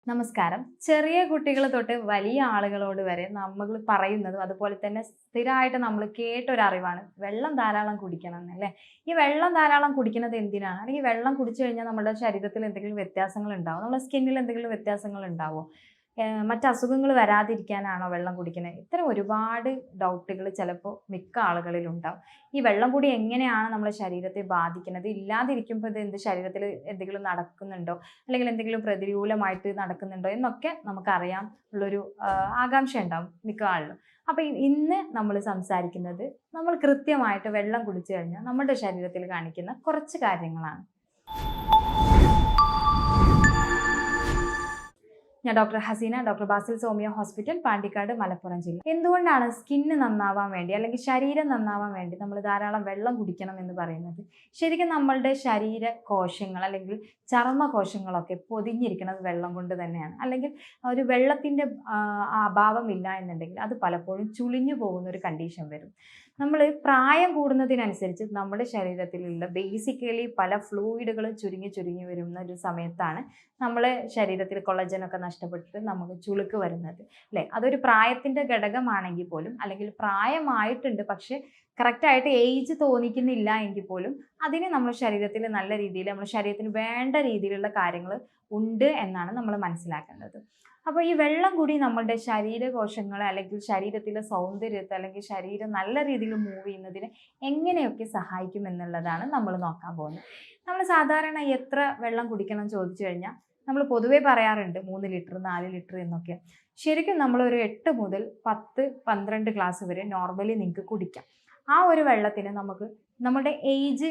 നമസ്കാരം. ചെറിയ കുട്ടികൾ തൊട്ട് വലിയ ആളുകളോട് വരെ നമ്മൾ പറയുന്നതും അതുപോലെ തന്നെ സ്ഥിരമായിട്ട് നമ്മൾ കേട്ടൊരറിവാണ് വെള്ളം ധാരാളം കുടിക്കണം എന്നല്ലേ. ഈ വെള്ളം ധാരാളം കുടിക്കുന്നത് എന്തിനാണ്? അല്ലെങ്കിൽ വെള്ളം കുടിച്ചു കഴിഞ്ഞാൽ നമ്മുടെ ശരീരത്തിൽ എന്തെങ്കിലും വ്യത്യാസങ്ങൾ ഉണ്ടാവും, നമ്മുടെ സ്കിന്നിൽ എന്തെങ്കിലും വ്യത്യാസങ്ങൾ ഉണ്ടാവുമോ, മറ്റ് അസുഖങ്ങൾ വരാതിരിക്കാനാണോ വെള്ളം കുടിക്കുന്നത്? ഇത്തരം ഒരുപാട് ഡൗട്ടുകൾ ചിലപ്പോൾ മിക്ക ആളുകളിലും ഉണ്ടാവും. ഈ വെള്ളം കൂടി എങ്ങനെയാണ് നമ്മുടെ ശരീരത്തെ ബാധിക്കുന്നത്? ഇല്ലാതിരിക്കുമ്പോൾ ഇത് ശരീരത്തിൽ എന്തെങ്കിലും നടക്കുന്നുണ്ടോ, അല്ലെങ്കിൽ എന്തെങ്കിലും പ്രതികൂലമായിട്ട് നടക്കുന്നുണ്ടോ എന്നൊക്കെ നമുക്കറിയാം ഉള്ളൊരു ആകാംക്ഷ ഉണ്ടാവും മിക്ക ആളിലും. അപ്പൊ ഇന്ന് നമ്മൾ സംസാരിക്കുന്നത് നമ്മൾ കൃത്യമായിട്ട് വെള്ളം കുടിച്ചു കഴിഞ്ഞാൽ നമ്മുടെ ശരീരത്തിൽ കാണിക്കുന്ന കുറച്ച് കാര്യങ്ങളാണ്. ഞാൻ doctor Haseena, doctor Basil homeo hospital, Pandikkad, Malappuram ജില്ല. എന്തുകൊണ്ടാണ് സ്കിന്ന് നന്നാവാൻ വേണ്ടി അല്ലെങ്കിൽ ശരീരം നന്നാവാൻ വേണ്ടി നമ്മൾ ധാരാളം വെള്ളം കുടിക്കണം എന്ന് പറയുന്നത്? ശരിക്കും നമ്മളുടെ ശരീര കോശങ്ങൾ അല്ലെങ്കിൽ ചർമ്മകോശങ്ങളൊക്കെ പൊതിഞ്ഞിരിക്കുന്നത് വെള്ളം കൊണ്ട് തന്നെയാണ്. അല്ലെങ്കിൽ ഒരു വെള്ളത്തിൻ്റെ അഭാവമില്ല എന്നുണ്ടെങ്കിൽ അത് പലപ്പോഴും ചുളിഞ്ഞു പോകുന്ന ഒരു കണ്ടീഷൻ വരും. നമ്മൾ പ്രായം കൂടുന്നതിനനുസരിച്ച് നമ്മുടെ ശരീരത്തിലുള്ള ബേസിക്കലി പല ഫ്ലൂയിഡുകൾ ചുരുങ്ങി ചുരുങ്ങി വരുന്ന ഒരു സമയത്താണ് നമ്മളെ ശരീരത്തിൽ കൊളജനൊക്കെ നഷ്ടപ്പെട്ടിട്ട് നമുക്ക് ചുളുക്ക് വരുന്നത്, അല്ലേ? അതൊരു പ്രായത്തിൻ്റെ ഘടകമാണെങ്കിൽ പോലും, അല്ലെങ്കിൽ പ്രായമായിട്ടുണ്ട് പക്ഷെ കറക്റ്റായിട്ട് ഏജ് തോന്നിക്കുന്നില്ല എങ്കിൽ പോലും അതിന് നമ്മുടെ ശരീരത്തിൽ നല്ല രീതിയിൽ നമ്മുടെ ശരീരത്തിന് വേണ്ട രീതിയിലുള്ള കാര്യങ്ങൾ ഉണ്ട് എന്നാണ് നമ്മൾ മനസ്സിലാക്കേണ്ടത്. അപ്പോൾ ഈ വെള്ളം കൂടി നമ്മളുടെ ശരീരകോശങ്ങളെ അല്ലെങ്കിൽ ശരീരത്തിലെ സൗന്ദര്യത്തെ അല്ലെങ്കിൽ ശരീരം നല്ല രീതിയിൽ മൂവ് ചെയ്യുന്നതിന് എങ്ങനെയൊക്കെ സഹായിക്കും എന്നുള്ളതാണ് നമ്മൾ നോക്കാൻ പോകുന്നത്. നമ്മൾ സാധാരണ എത്ര വെള്ളം കുടിക്കണം ചോദിച്ചു കഴിഞ്ഞാൽ നമ്മൾ പൊതുവേ പറയാറുണ്ട് 3 ലിറ്റർ 4 ലിറ്റർ എന്നൊക്കെ. ശരിക്കും നമ്മളൊരു 8 മുതൽ 10 12 ഗ്ലാസ് വരെ നോർമലി നിങ്ങൾക്ക് കുടിക്കാം. ആ ഒരു വെള്ളത്തിന് നമുക്ക് നമ്മുടെ ഏജ്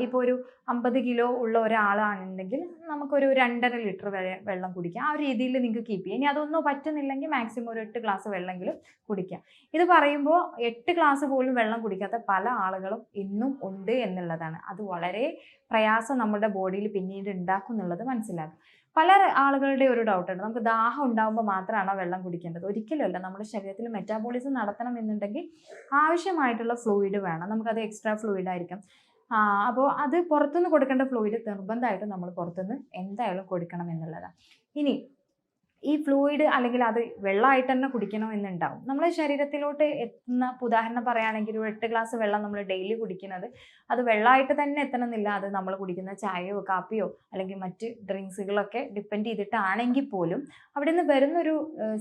ഇപ്പോൾ ഒരു 50 കിലോ ഉള്ള ഒരാളാണെന്നുണ്ടെങ്കിൽ നമുക്കൊരു 2.5 ലിറ്റർ വരെ വെള്ളം കുടിക്കാം. ആ ഒരു രീതിയിൽ നിങ്ങൾക്ക് കീപ്പ് ചെയ്യാം. ഇനി അതൊന്നും പറ്റുന്നില്ലെങ്കിൽ മാക്സിമം ഒരു 8 ഗ്ലാസ് വെള്ളമെങ്കിലും കുടിക്കാം. ഇത് പറയുമ്പോൾ 8 ഗ്ലാസ് പോലും വെള്ളം കുടിക്കാത്ത പല ആളുകളും ഇന്നും ഉണ്ട് എന്നുള്ളതാണ്. അത് വളരെ പ്രയാസം നമ്മുടെ ബോഡിയിൽ പിന്നീട് ഉണ്ടാക്കും എന്നുള്ളത് മനസ്സിലാക്കും. പല ആളുകളുടെ ഒരു ഡൗട്ടുണ്ട്, നമുക്ക് ദാഹം ഉണ്ടാകുമ്പോൾ മാത്രമാണോ വെള്ളം കുടിക്കേണ്ടത്? ഒരിക്കലുമല്ല. നമ്മുടെ ശരീരത്തിൽ മെറ്റാബോളിസം നടത്തണം എന്നുണ്ടെങ്കിൽ ആവശ്യമായിട്ടുള്ള ഫ്ലൂയിഡ് വേണം. നമുക്കത് എക്സ്ട്രാ ഫ്ലൂയിഡ് ആയിരിക്കും. അപ്പോൾ അത് പുറത്തുനിന്ന് കൊടുക്കേണ്ട ഫ്ലൂയിഡ് നിർബന്ധമായിട്ടും നമ്മൾ പുറത്തുനിന്ന് എന്തായാലും കൊടുക്കണം എന്നുള്ളതാണ്. ഇനി ഈ ഫ്ലൂയിഡ് അല്ലെങ്കിൽ അത് വെള്ളമായിട്ട് തന്നെ കുടിക്കണം എന്നുണ്ടാവും. നമ്മുടെ ശരീരത്തിലോട്ട് എത്തുന്ന, ഉദാഹരണം പറയുകയാണെങ്കിൽ ഒരു 8 ഗ്ലാസ് വെള്ളം നമ്മൾ ഡെയിലി കുടിക്കുന്നത് അത് വെള്ളമായിട്ട് തന്നെ എത്തണമെന്നില്ല. അത് നമ്മൾ കുടിക്കുന്ന ചായയോ കാപ്പിയോ അല്ലെങ്കിൽ മറ്റ് ഡ്രിങ്ക്സുകളൊക്കെ ഡിപ്പെൻഡ് ചെയ്തിട്ടാണെങ്കിൽ പോലും അവിടെ നിന്ന് വരുന്നൊരു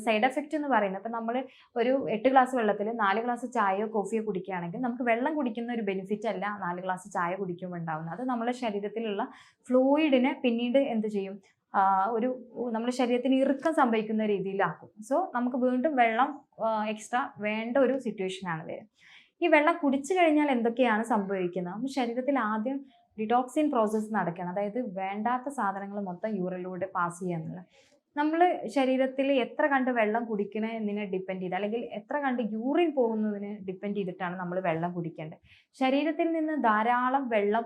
സൈഡ് എഫക്റ്റ് എന്ന് പറയുന്നത്, ഇപ്പം നമ്മൾ ഒരു 8 ഗ്ലാസ് വെള്ളത്തിൽ 4 ഗ്ലാസ് ചായയോ കോഫിയോ കുടിക്കുകയാണെങ്കിൽ നമുക്ക് വെള്ളം കുടിക്കുന്ന ഒരു ബെനിഫിറ്റ് അല്ല 4 ഗ്ലാസ് ചായ കുടിക്കുമ്പോൾ ഉണ്ടാകുന്നത്. അത് നമ്മുടെ ശരീരത്തിലുള്ള ഫ്ലൂയിഡിനെ പിന്നീട് എന്ത് ചെയ്യും, ഒരു നമ്മുടെ ശരീരത്തിന് ഇറുക്കം സംഭവിക്കുന്ന രീതിയിലാക്കും. സോ നമുക്ക് വീണ്ടും വെള്ളം എക്സ്ട്രാ വേണ്ട ഒരു സിറ്റുവേഷനാണ് വരിക. ഈ വെള്ളം കുടിച്ചു കഴിഞ്ഞാൽ എന്തൊക്കെയാണ് സംഭവിക്കുന്നത്? നമ്മുടെ ശരീരത്തിൽ ആദ്യം ഡിറ്റോക്സിൻ പ്രോസസ്സ് നടക്കണം. അതായത് വേണ്ടാത്ത സാധനങ്ങൾ മൊത്തം യൂറിനിലൂടെ പാസ് ചെയ്യുക എന്നുള്ളത്. നമ്മൾ ശരീരത്തിൽ എത്ര കണ്ട് വെള്ളം കുടിക്കണതിനെ ഡിപ്പെൻഡ് ചെയ്ത്, അല്ലെങ്കിൽ എത്ര കണ്ട് യൂറിൻ പോകുന്നതിന് ഡിപ്പെൻഡ് ചെയ്തിട്ടാണ് നമ്മൾ വെള്ളം കുടിക്കേണ്ടത്. ശരീരത്തിൽ നിന്ന് ധാരാളം വെള്ളം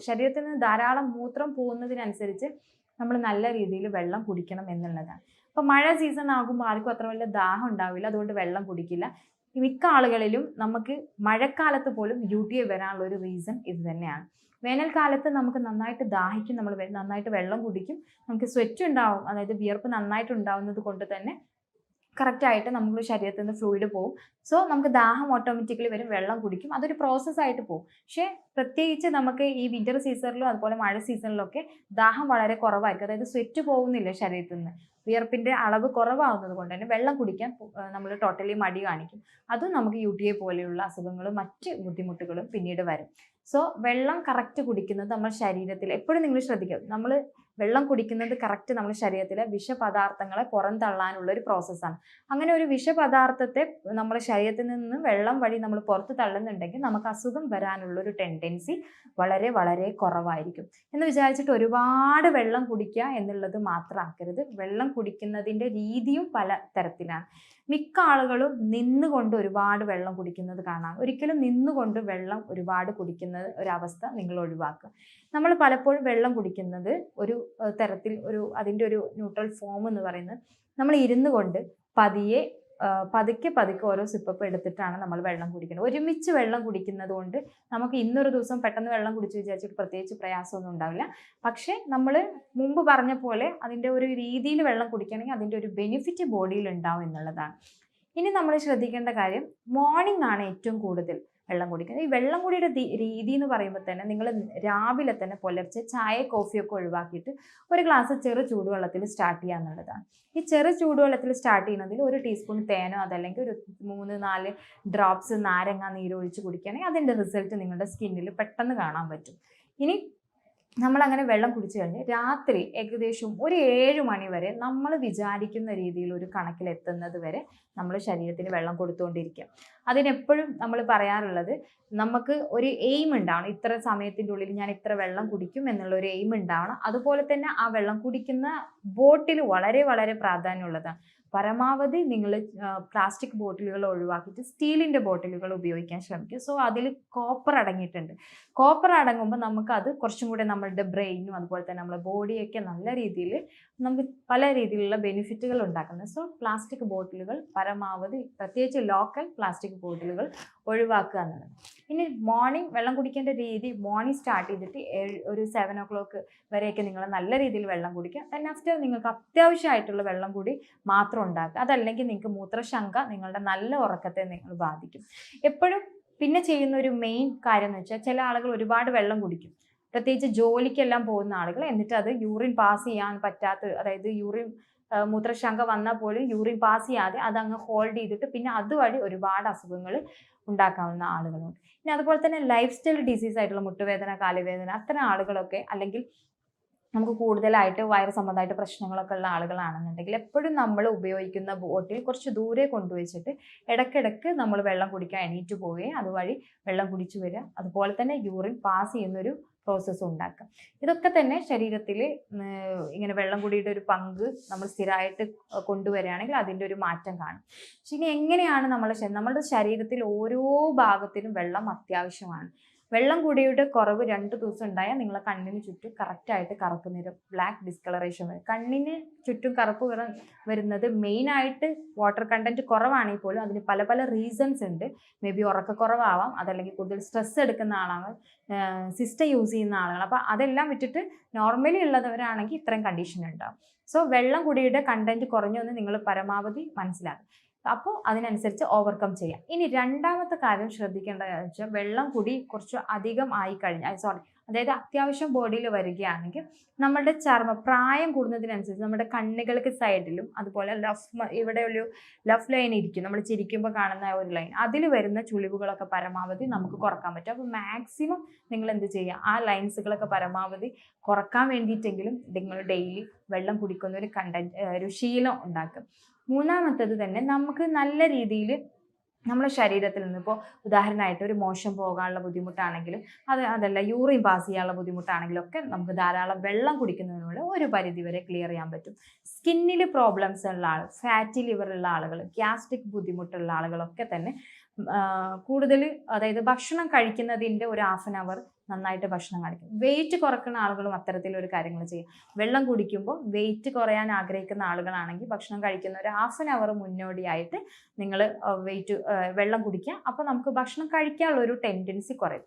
ശരീരത്തിൽ നിന്ന് ധാരാളം മൂത്രം പോകുന്നതിനനുസരിച്ച് നമ്മൾ നല്ല രീതിയിൽ വെള്ളം കുടിക്കണം എന്നുള്ളതാണ്. അപ്പോൾ മഴ സീസൺ ആകുമ്പോൾ ആർക്കും അത്ര വലിയ ദാഹം ഉണ്ടാവില്ല, അതുകൊണ്ട് വെള്ളം കുടിക്കില്ല. മിക്ക ആളുകളിലും നമുക്ക് മഴക്കാലത്ത് പോലും UTI വരാനുള്ള ഒരു റീസൺ ഇത് തന്നെയാണ്. വേനൽക്കാലത്ത് നമുക്ക് നന്നായിട്ട് ദാഹിക്കും, നമ്മൾ നന്നായിട്ട് വെള്ളം കുടിക്കും, നമുക്ക് സ്വെറ്റ് ഉണ്ടാവും, അതായത് വിയർപ്പ് നന്നായിട്ട് ഉണ്ടാവുന്നത് കൊണ്ട് തന്നെ കറക്റ്റായിട്ട് നമ്മുടെ ശരീരത്തിൽ നിന്ന് ഫ്ലൂയിഡ് പോകും. സോ നമുക്ക് ദാഹം ഓട്ടോമാറ്റിക്കലി വരും, വെള്ളം കുടിക്കും, അതൊരു പ്രോസസ്സായിട്ട് പോകും. പക്ഷേ പ്രത്യേകിച്ച് നമുക്ക് ഈ വിൻ്റർ സീസണിലും അതുപോലെ മഴ സീസണിലൊക്കെ ദാഹം വളരെ കുറവായിരിക്കും. അതായത് സ്വെറ്റ് പോകുന്നില്ല ശരീരത്തിൽ നിന്ന്, വിയർപ്പിൻ്റെ അളവ് കുറവാകുന്നത് കൊണ്ട് തന്നെ വെള്ളം കുടിക്കാൻ നമ്മൾ ടോട്ടലി മടി കാണിക്കും. അതും നമുക്ക് UTI പോലെയുള്ള അസുഖങ്ങളും മറ്റ് ബുദ്ധിമുട്ടുകളും പിന്നീട് വരും. സോ വെള്ളം കറക്റ്റ് കുടിക്കുന്നത് നമ്മുടെ ശരീരത്തിൽ എപ്പോഴും നിങ്ങൾ ശ്രദ്ധിക്കുക, നമ്മൾ വെള്ളം കുടിക്കുന്നത് കറക്റ്റ് നമ്മുടെ ശരീരത്തിലെ വിഷപദാർത്ഥങ്ങളെ പുറന്തള്ളാനുള്ള ഒരു പ്രോസസ്സാണ്. അങ്ങനെ ഒരു വിഷപദാർത്ഥത്തെ നമ്മുടെ ശരീരത്തിൽ നിന്ന് വെള്ളം വഴി നമ്മൾ പുറത്ത് തള്ളുന്നുണ്ടെങ്കിൽ നമുക്ക് അസുഖം വരാനുള്ളൊരു ടെൻഡൻസി വളരെ വളരെ കുറവായിരിക്കും. എന്ന് വിചാരിച്ചിട്ട് ഒരുപാട് വെള്ളം കുടിക്കുക എന്നുള്ളത് മാത്രമാക്കരുത്. വെള്ളം കുടിക്കുന്നതിൻ്റെ രീതിയും പല തരത്തിലാണ്. മിക്ക ആളുകളും നിന്നുകൊണ്ട് ഒരുപാട് വെള്ളം കുടിക്കുന്നത് കാണാം. ഒരിക്കലും നിന്നുകൊണ്ട് വെള്ളം ഒരുപാട് കുടിക്കുന്ന ഒരവസ്ഥ നിങ്ങൾ ഒഴിവാക്കുക. നമ്മൾ പലപ്പോഴും വെള്ളം കുടിക്കുന്നത് ഒരു തരത്തിൽ അതിൻ്റെ ഒരു ന്യൂട്രൽ ഫോം എന്ന് പറയുന്നത് നമ്മൾ ഇരുന്നു കൊണ്ട് പതിയെ പതുക്കെ പതുക്കെ ഓരോ സിപ്പപ്പ് എടുത്തിട്ടാണ് നമ്മൾ വെള്ളം കുടിക്കുന്നത്. ഒരുമിച്ച് വെള്ളം കുടിക്കുന്നത് കൊണ്ട് നമുക്ക് ഇന്നൊരു ദിവസം പെട്ടെന്ന് വെള്ളം കുടിച്ച് വിചാരിച്ചിട്ട് പ്രത്യേകിച്ച് പ്രയാസമൊന്നും ഉണ്ടാവില്ല. പക്ഷേ നമ്മൾ മുമ്പ് പറഞ്ഞ പോലെ അതിൻ്റെ ഒരു രീതിയിൽ വെള്ളം കുടിക്കുകയാണെങ്കിൽ അതിൻ്റെ ഒരു ബെനിഫിറ്റ് ബോഡിയിൽ ഉണ്ടാവും എന്നുള്ളതാണ്. ഇനി നമ്മൾ ശ്രദ്ധിക്കേണ്ട കാര്യം, മോർണിംഗ് ആണ് ഏറ്റവും കൂടുതൽ വെള്ളം കുടിക്കുന്നത്. ഈ വെള്ളം കുടിയുടെ രീതി എന്ന് പറയുമ്പോൾ തന്നെ നിങ്ങൾ രാവിലെ തന്നെ പുലർച്ചെ ചായ കോഫിയൊക്കെ ഒഴിവാക്കിയിട്ട് ഒരു ഗ്ലാസ് ചെറു ചൂടുവെള്ളത്തിൽ സ്റ്റാർട്ട് ചെയ്യുക എന്നുള്ളതാണ്. ഈ ചെറു ചൂടുവെള്ളത്തിൽ സ്റ്റാർട്ട് ചെയ്യുന്നതിൽ ഒരു ടീസ്പൂൺ തേനോ അതല്ലെങ്കിൽ ഒരു 3-4 ഡ്രോപ്സ് നാരങ്ങ നീരൊഴിച്ച് കുടിക്കുകയാണെങ്കിൽ അതിൻ്റെ റിസൾട്ട് നിങ്ങളുടെ സ്കിന്നിൽ പെട്ടെന്ന് കാണാൻ പറ്റും. ഇനി നമ്മളങ്ങനെ വെള്ളം കുടിച്ചു കഴിഞ്ഞ് രാത്രി ഏകദേശം ഒരു 7 മണി വരെ നമ്മൾ വിചാരിക്കുന്ന രീതിയിൽ ഒരു കണക്കിലെത്തുന്നത് വരെ നമ്മൾ ശരീരത്തിന് വെള്ളം കൊടുത്തുകൊണ്ടിരിക്കുക. അതിനെപ്പോഴും നമ്മൾ പറയാറുള്ളത്, നമുക്ക് ഒരു എയിം ഉണ്ടാവണം, ഇത്ര സമയത്തിൻ്റെ ഉള്ളിൽ ഞാൻ ഇത്ര വെള്ളം കുടിക്കും എന്നുള്ള ഒരു എയിം ഉണ്ടാവണം. അതുപോലെ തന്നെ ആ വെള്ളം കുടിക്കുന്ന ബോട്ടിൽ വളരെ വളരെ പ്രാധാന്യമുള്ളതാണ്. പരമാവധി നിങ്ങൾ പ്ലാസ്റ്റിക് ബോട്ടിലുകൾ ഒഴിവാക്കിയിട്ട് സ്റ്റീലിൻ്റെ ബോട്ടിലുകൾ ഉപയോഗിക്കാൻ ശ്രമിക്കുക. സോ അതിൽ കോപ്പർ അടങ്ങിയിട്ടുണ്ട്. കോപ്പർ അടങ്ങുമ്പോൾ നമുക്കത് കുറച്ചും കൂടെ നമ്മളുടെ ബ്രെയിനും അതുപോലെ തന്നെ നമ്മുടെ ബോഡിയൊക്കെ നല്ല രീതിയിൽ നമുക്ക് പല രീതിയിലുള്ള ബെനിഫിറ്റുകൾ ഉണ്ടാക്കുന്നത്. സോ പ്ലാസ്റ്റിക് ബോട്ടിലുകൾ പരമാവധി, പ്രത്യേകിച്ച് ലോക്കൽ പ്ലാസ്റ്റിക് ബോട്ടിലുകൾ ഒഴിവാക്കുക എന്നുള്ളത്. ഇനി മോർണിംഗ് വെള്ളം കുടിക്കേണ്ട രീതി, മോർണിംഗ് സ്റ്റാർട്ട് ചെയ്തിട്ട് ഒരു 7 o'clock വരെയൊക്കെ നിങ്ങൾ നല്ല രീതിയിൽ വെള്ളം കുടിക്കുക. ദെൻ ആഫ്റ്റർ നിങ്ങൾക്ക് അത്യാവശ്യമായിട്ടുള്ള വെള്ളം കൂടി മാത്രം ഉണ്ടാക്കുക. അതല്ലെങ്കിൽ നിങ്ങൾക്ക് മൂത്രശങ്ക നിങ്ങളുടെ നല്ല ഉറക്കത്തെ നിങ്ങൾ ബാധിക്കും. എപ്പോഴും പിന്നെ ചെയ്യുന്ന ഒരു മെയിൻ കാര്യം എന്ന് വെച്ചാൽ, ചില ആളുകൾ ഒരുപാട് വെള്ളം കുടിക്കും, പ്രത്യേകിച്ച് ജോലിക്കെല്ലാം പോകുന്ന ആളുകൾ. എന്നിട്ട് അത് യൂറിൻ പാസ് ചെയ്യാൻ പറ്റാത്ത, അതായത് മൂത്രശങ്ക വന്നാൽ പോലും യൂറിൻ പാസ് ചെയ്യാതെ അതങ്ങ് ഹോൾഡ് ചെയ്തിട്ട് പിന്നെ അതുവഴി ഒരുപാട് അസുഖങ്ങൾ ഉണ്ടാക്കാവുന്ന ആളുകളുണ്ട്. പിന്നെ അതുപോലെ തന്നെ ലൈഫ് സ്റ്റൈൽ ഡിസീസ് ആയിട്ടുള്ള മുട്ടുവേദന, കാലുവേദന, അത്തരം ആളുകളൊക്കെ, അല്ലെങ്കിൽ നമുക്ക് കൂടുതലായിട്ട് വയറ് സംബന്ധമായിട്ട് പ്രശ്നങ്ങളൊക്കെ ഉള്ള ആളുകളാണെന്നുണ്ടെങ്കിൽ എപ്പോഴും നമ്മൾ ഉപയോഗിക്കുന്ന ബോട്ടിൽ കുറച്ച് ദൂരെ കൊണ്ടുവച്ചിട്ട് ഇടയ്ക്കിടയ്ക്ക് നമ്മൾ വെള്ളം കുടിക്കാൻ എണീറ്റ് പോവുകയും അതുവഴി വെള്ളം കുടിച്ചു വരിക. അതുപോലെ തന്നെ യൂറിൻ പാസ് ചെയ്യുന്നൊരു പ്രോസസ്സ് ഉണ്ടാക്കുക. ഇതൊക്കെ തന്നെ ശരീരത്തിൽ ഇങ്ങനെ വെള്ളം കുടിയുടെ ഒരു പങ്ക് നമ്മൾ സ്ഥിരമായിട്ട് കൊണ്ടുവരികയാണെങ്കിൽ അതിൻ്റെ ഒരു മാറ്റം കാണും. പക്ഷെ ഇനി എങ്ങനെയാണ് നമ്മളുടെ ശരീരത്തിൽ ഓരോ ഭാഗത്തിനും വെള്ളം അത്യാവശ്യമാണ്. വെള്ളം കുടിയുടെ കുറവ് 2 ദിവസം ഉണ്ടായാൽ നിങ്ങളെ കണ്ണിന് ചുറ്റും കറക്റ്റായിട്ട് കറുപ്പ് നിറം, ബ്ലാക്ക് ഡിസ്കളറേഷൻ വരും. കണ്ണിന് ചുറ്റും കറുപ്പ് വരുന്നത് മെയിനായിട്ട് വാട്ടർ കണ്ടന്റ് കുറവാണെങ്കിൽ പോലും അതിന് പല പല റീസൺസ് ഉണ്ട്. മേ ബി ഉറക്കക്കുറവാവാം, അതല്ലെങ്കിൽ കൂടുതൽ സ്ട്രെസ് എടുക്കുന്ന ആളാവാം, സിസ്റ്റം യൂസ് ചെയ്യുന്ന ആളുകൾ. അപ്പോൾ അതെല്ലാം വിട്ടിട്ട് നോർമലി ഉള്ളവരാണെങ്കിൽ ഇത്രയും കണ്ടീഷൻ ഉണ്ടാവും. സോ വെള്ളം കുടിയുടെ കണ്ടന്റ് കുറഞ്ഞൊന്ന് നിങ്ങൾ പരമാവധി മനസ്സിലാക്കും. അപ്പോൾ അതിനനുസരിച്ച് ഓവർകം ചെയ്യാം. ഇനി രണ്ടാമത്തെ കാര്യം ശ്രദ്ധിക്കേണ്ടതെന്ന് വെച്ചാൽ, വെള്ളം കുടി കുറച്ച് അധികം ആയിക്കഴിഞ്ഞാൽ, അതായത് അത്യാവശ്യം ബോഡിയിൽ വരികയാണെങ്കിൽ നമ്മുടെ ചർമ്മം പ്രായം കൂടുന്നതിനനുസരിച്ച് നമ്മുടെ കണ്ണുകൾക്ക് സൈഡിലും അതുപോലെ ഇവിടെ ഒരു ലഫ് ലൈൻ ഇരിക്കും, നമ്മൾ ചിരിക്കുമ്പോൾ കാണുന്ന ഒരു ലൈൻ, അതിൽ വരുന്ന ചുളിവുകളൊക്കെ പരമാവധി നമുക്ക് കുറക്കാൻ പറ്റും. അപ്പോൾ മാക്സിമം നിങ്ങൾ എന്ത് ചെയ്യുക, ആ ലൈൻസുകളൊക്കെ പരമാവധി കുറക്കാൻ വേണ്ടിയിട്ടെങ്കിലും നിങ്ങൾ ഡെയിലി വെള്ളം കുടിക്കുന്ന ഒരു ശീലം ഉണ്ടാക്കും. മൂന്നാമത്തത് തന്നെ, നമുക്ക് നല്ല രീതിയിൽ നമ്മുടെ ശരീരത്തിൽ നിന്ന്, ഇപ്പോൾ ഉദാഹരണമായിട്ട് ഒരു മോശം പോകാനുള്ള ബുദ്ധിമുട്ടാണെങ്കിലും അതല്ല യൂറിൻ പാസ് ചെയ്യാനുള്ള ബുദ്ധിമുട്ടാണെങ്കിലും ഒക്കെ നമുക്ക് ധാരാളം വെള്ളം കുടിക്കുന്നതിനുള്ള ഒരു പരിധി വരെ ക്ലിയർ ചെയ്യാൻ പറ്റും. സ്കിന്നിൽ പ്രോബ്ലംസ് ഉള്ള ആൾ, ഫാറ്റി ലിവർ ഉള്ള ആളുകൾ, ഗ്യാസ്ട്രിക് ബുദ്ധിമുട്ടുള്ള ആളുകളൊക്കെ തന്നെ കൂടുതൽ, അതായത് ഭക്ഷണം കഴിക്കുന്നതിൻ്റെ ഒരു 1/2 hour നന്നായിട്ട് ഭക്ഷണം കഴിക്കും. വെയിറ്റ് കുറക്കുന്ന ആളുകളും അത്തരത്തിലൊരു കാര്യങ്ങൾ ചെയ്യും. വെള്ളം കുടിക്കുമ്പോൾ വെയിറ്റ് കുറയാൻ ആഗ്രഹിക്കുന്ന ആളുകളാണെങ്കിൽ ഭക്ഷണം കഴിക്കുന്ന ഒരു 1/2 hour മുന്നോടിയായിട്ട് നിങ്ങൾ വെള്ളം കുടിക്കുക. അപ്പോൾ നമുക്ക് ഭക്ഷണം കഴിക്കാനുള്ള ഒരു ടെൻഡൻസി കുറയും.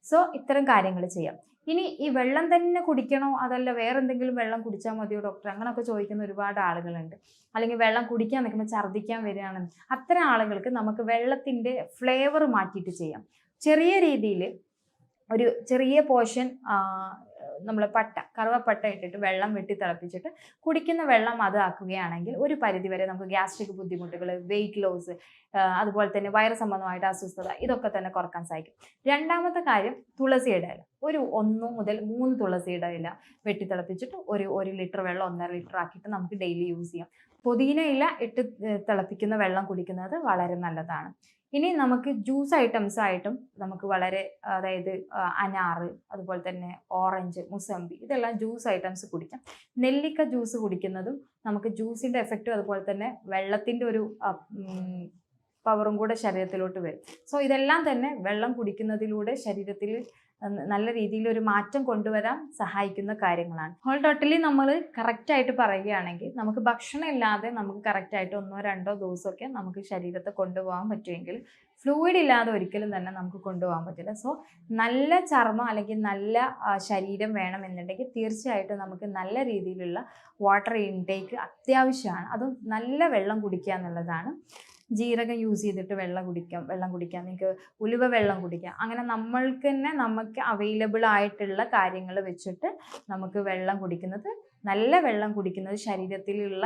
സോ ഇത്തരം കാര്യങ്ങൾ ചെയ്യാം. ഇനി ഈ വെള്ളം തന്നെ കുടിക്കണോ, അതല്ല വേറെ എന്തെങ്കിലും വെള്ളം കുടിച്ചാൽ മതിയോ ഡോക്ടർ, അങ്ങനെയൊക്കെ ചോദിക്കുന്ന ഒരുപാട് ആളുകളുണ്ട്. അല്ലെങ്കിൽ വെള്ളം കുടിക്കാൻ നിൽക്കുമ്പോൾ ഛർദ്ദിക്കാൻ വരികയാണ്, അത്തരം ആളുകൾക്ക് നമുക്ക് വെള്ളത്തിൻ്റെ ഫ്ലേവർ മാറ്റിയിട്ട് ചെയ്യാം. ചെറിയ രീതിയിൽ ഒരു ചെറിയ പോർഷൻ നമ്മൾ കറുവപ്പട്ട ഇട്ടിട്ട് വെള്ളം വെട്ടി തിളപ്പിച്ചിട്ട് കുടിക്കുന്ന വെള്ളം അത് ആക്കുകയാണെങ്കിൽ ഒരു പരിധിവരെ നമുക്ക് ഗ്യാസ്ട്രിക് ബുദ്ധിമുട്ടുകൾ, വെയിറ്റ് ലോസ്, അതുപോലെ തന്നെ വയറ് സംബന്ധമായിട്ട് അസ്വസ്ഥത, ഇതൊക്കെ തന്നെ കുറക്കാൻ സാധിക്കും. രണ്ടാമത്തെ കാര്യം, തുളസിയുടെ ഇല, ഒരു 1 മുതൽ 3 തുളസിയുടെ ഇല വെട്ടി തിളപ്പിച്ചിട്ട് ഒരു 1 ലിറ്റർ വെള്ളം 1.5 ലിറ്റർ ആക്കിയിട്ട് നമുക്ക് ഡെയിലി യൂസ് ചെയ്യാം. പുതിന ഇല ഇട്ട് തിളപ്പിക്കുന്ന വെള്ളം കുടിക്കുന്നത് വളരെ നല്ലതാണ്. ഇനി നമുക്ക് ജ്യൂസ് ഐറ്റംസ് ആയിട്ടും നമുക്ക് വളരെ, അതായത് അനാറ്, അതുപോലെ തന്നെ ഓറഞ്ച്, മുസമ്പി, ഇതെല്ലാം ജ്യൂസ് ഐറ്റംസ് കുടിക്കാം. നെല്ലിക്ക ജ്യൂസ് കുടിക്കുന്നതും നമുക്ക് ജ്യൂസിൻ്റെ എഫക്റ്റും അതുപോലെ തന്നെ വെള്ളത്തിൻ്റെ ഒരു പവറും കൂടെ ശരീരത്തിലോട്ട് വരും. സോ ഇതെല്ലാം തന്നെ വെള്ളം കുടിക്കുന്നതിലൂടെ ശരീരത്തിൽ നല്ല രീതിയിൽ ഒരു മാറ്റം കൊണ്ടുവരാൻ സഹായിക്കുന്ന കാര്യങ്ങളാണ്. ഹോൾ ടോട്ടലി നമ്മൾ കറക്റ്റായിട്ട് പറയുകയാണെങ്കിൽ നമുക്ക് ഭക്ഷണം ഇല്ലാതെ നമുക്ക് കറക്റ്റായിട്ട് 1-2 ദിവസമൊക്കെ നമുക്ക് ശരീരത്തെ കൊണ്ടുപോകാൻ പറ്റുമെങ്കിൽ ഫ്ലൂയിഡ് ഇല്ലാതെ ഒരിക്കലും തന്നെ നമുക്ക് കൊണ്ടുപോകാൻ പറ്റില്ല. സോ നല്ല ചർമ്മം അല്ലെങ്കിൽ നല്ല ശരീരം വേണമെന്നുണ്ടെങ്കിൽ തീർച്ചയായിട്ടും നമുക്ക് നല്ല രീതിയിലുള്ള വാട്ടർ ഇൻടേക്ക് അത്യാവശ്യമാണ്. അതും നല്ല വെള്ളം കുടിക്കുക എന്നുള്ളതാണ്. ജീരകം യൂസ് ചെയ്തിട്ട് വെള്ളം കുടിക്കാം, നിങ്ങൾക്ക് ഉലുവ വെള്ളം കുടിക്കാം. അങ്ങനെ നമ്മൾക്ക് തന്നെ നമുക്ക് അവൈലബിൾ ആയിട്ടുള്ള കാര്യങ്ങൾ വെച്ചിട്ട് നമുക്ക് വെള്ളം കുടിക്കുന്നത്, നല്ല വെള്ളം കുടിക്കുന്നത് ശരീരത്തിലുള്ള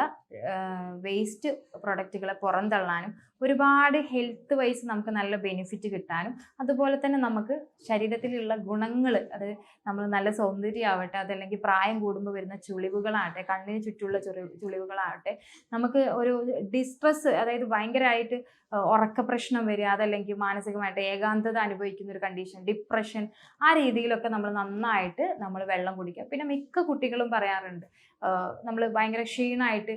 വേസ്റ്റ് പ്രൊഡക്റ്റുകളെ പുറന്തള്ളാനും ഒരുപാട് ഹെൽത്ത് വൈസ് നമുക്ക് നല്ല ബെനിഫിറ്റ് കിട്ടാനും അതുപോലെ തന്നെ നമുക്ക് ശരീരത്തിലുള്ള ഗുണങ്ങൾ, അത് നമ്മൾ നല്ല സൗന്ദര്യമാവട്ടെ, അതല്ലെങ്കിൽ പ്രായം കൂടുമ്പോൾ വരുന്ന ചുളിവുകളാവട്ടെ, കണ്ണിന് ചുറ്റുമുള്ള ചുളിവുകളാവട്ടെ, നമുക്ക് ഒരു ഡിസ്ട്രെസ്, അതായത് ഭയങ്കരമായിട്ട് ഉറക്ക പ്രശ്നം വരിക, അതല്ലെങ്കിൽ മാനസികമായിട്ട് ഏകാന്തത അനുഭവിക്കുന്ന ഒരു കണ്ടീഷൻ, ഡിപ്രഷൻ, ആ രീതിയിലൊക്കെ നന്നായിട്ട് നമ്മൾ വെള്ളം കുടിക്കുക. പിന്നെ മിക്ക കുട്ടികളും പറയാറുണ്ട് നമ്മൾ ഭയങ്കര ക്ഷീണമായിട്ട്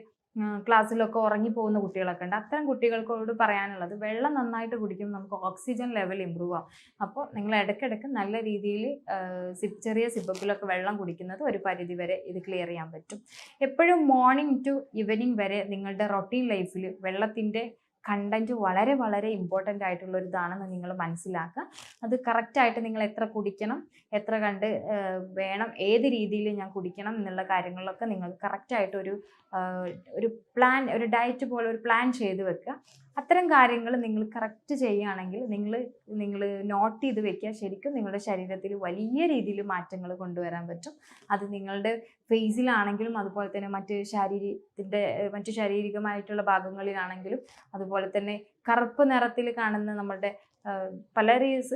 ക്ലാസ്സിലൊക്കെ ഉറങ്ങിപ്പോകുന്ന കുട്ടികളൊക്കെ ഉണ്ട്. അത്തരം കുട്ടികൾക്കോട് പറയാനുള്ളത് വെള്ളം നന്നായിട്ട് കുടിക്കുമ്പോൾ നമുക്ക് ഓക്സിജൻ ലെവൽ ഇമ്പ്രൂവ് ആവും. അപ്പോൾ നിങ്ങൾ ഇടയ്ക്കിടയ്ക്ക് നല്ല രീതിയിൽ ചെറിയ സിപ്പപ്പിലൊക്കെ വെള്ളം കുടിക്കുന്നത് ഒരു പരിധി വരെ ഇത് ക്ലിയർ ചെയ്യാൻ പറ്റും. എപ്പോഴും മോർണിംഗ് ടു ഈവനിങ് വരെ നിങ്ങളുടെ റൊട്ടീൻ ലൈഫിൽ വെള്ളത്തിൻ്റെ കണ്ടൻറ്റ് വളരെ വളരെ ഇമ്പോർട്ടൻ്റ് ആയിട്ടുള്ള ഒരു ഇതാണെന്ന് നിങ്ങൾ മനസ്സിലാക്കുക. അത് കറക്റ്റായിട്ട് നിങ്ങൾ എത്ര കുടിക്കണം, എത്ര വേണം, ഏത് രീതിയിൽ ഞാൻ കുടിക്കണം എന്നുള്ള കാര്യങ്ങളിലൊക്കെ നിങ്ങൾ കറക്റ്റായിട്ട് ഒരു പ്ലാൻ, ഒരു ഡയറ്റ് പോലെ ഒരു പ്ലാൻ ചെയ്ത് വെക്കുക. അത്തരം കാര്യങ്ങൾ നിങ്ങൾ കറക്റ്റ് ചെയ്യുകയാണെങ്കിൽ നിങ്ങൾ നോട്ട് ചെയ്ത് വെക്കുക. ശരിക്കും നിങ്ങളുടെ ശരീരത്തിൽ വലിയ രീതിയിൽ മാറ്റങ്ങൾ കൊണ്ടുവരാൻ പറ്റും. അത് നിങ്ങളുടെ ഫേസിലാണെങ്കിലും അതുപോലെ തന്നെ മറ്റ് ശാരീരികമായിട്ടുള്ള ഭാഗങ്ങളിലാണെങ്കിലും അതുപോലെ തന്നെ കറുപ്പ് നിറത്തിൽ കാണുന്ന നമ്മുടെ പല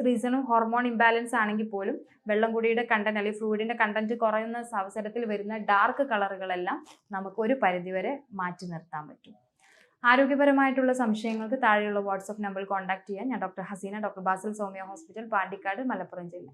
റീസണും ഹോർമോൺ ഇംബാലൻസ് ആണെങ്കിൽ പോലും വെള്ളം കൂടിയുടെ കണ്ടന്റ് അല്ലെങ്കിൽ ഫ്ലൂയിഡിൻ്റെ കണ്ടന്റ് കുറയുന്ന അവസരത്തിൽ വരുന്ന ഡാർക്ക് കളറുകളെല്ലാം നമുക്ക് ഒരു പരിധിവരെ മാറ്റി നിർത്താൻ പറ്റും. ആരോഗ്യപരമായിട്ടുള്ള സംശയങ്ങൾക്ക് താഴെയുള്ള വാട്സപ്പ് നമ്പറിൽ കോൺടാക്ട് ചെയ്യാൻ. ഞാൻ doctor Haseena, doctor Basil സോമിയ hospital, Pandikkad, Malappuram ജില്ല.